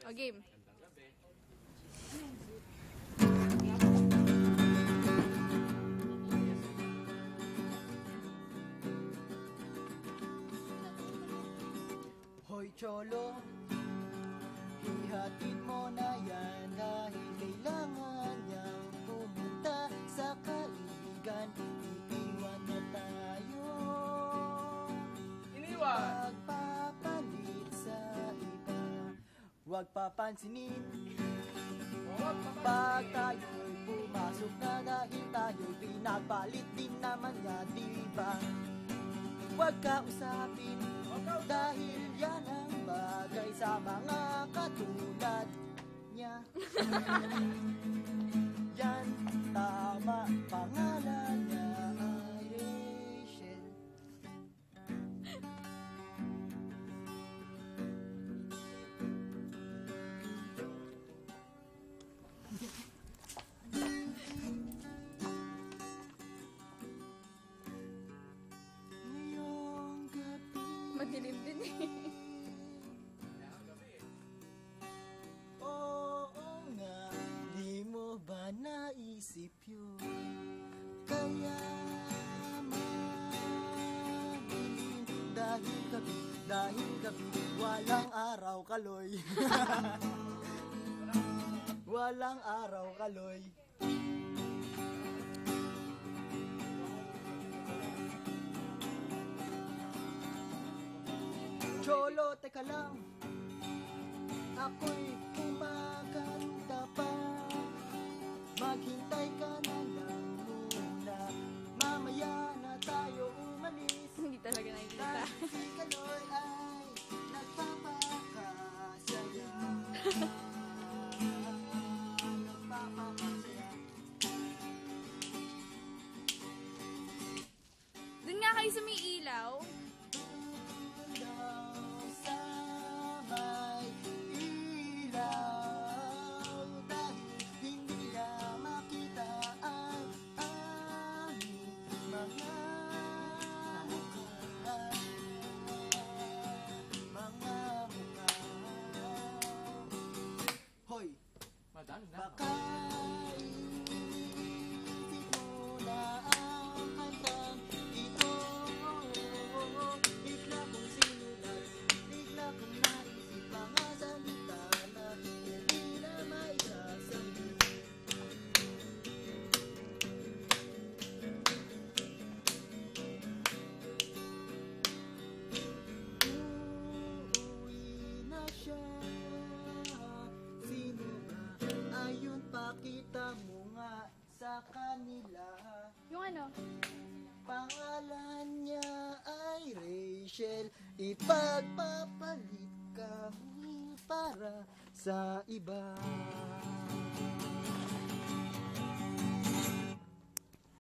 O, game. Hoy Cholo, ihatid mo na yan dahil kailangan niyang pumunta sa kaibigan. Iiwan na tayo, pagpapalit sa iba. Huwag papansinin pag tayo'y pumasok na dahil tayo'y pinagpalit din naman niya, diba? Huwag kausapin dahil yan ang bagay sa mga katulad niya. Yan, tama, pangalan niya ay Rachel. Ngayong gabi, Madilim din eh. oo nga, di mo ba naisip yun? Kaya madilim dahil gabi, walang araw kaloy. Walang araw kaloy. Cholo, teka lang, ako'y kumakanta pa. Maghintay ka na lang muna, mamaya na tayo umalis. Hindi talaga nakikita. Dahil si Kaloy ay nagpapakasaya. Nagpapakasaya. Doon nga kayo sa may ilaw. Daw sa may ilaw, dahil hindi nila makita ang aming mga mukha. Mga mukha. Hoy! Baka iisip mo na ang kantang ito. Bigla kong sinulat, bigla kong naisip mga salita na hindi na maisasabi. Uuwi na siya. Sino ba? Ayun, pakita mo nga sa kanila. Yung ano? Pangalan niya ay Rachel. Ipagpapalit ka para sa iba.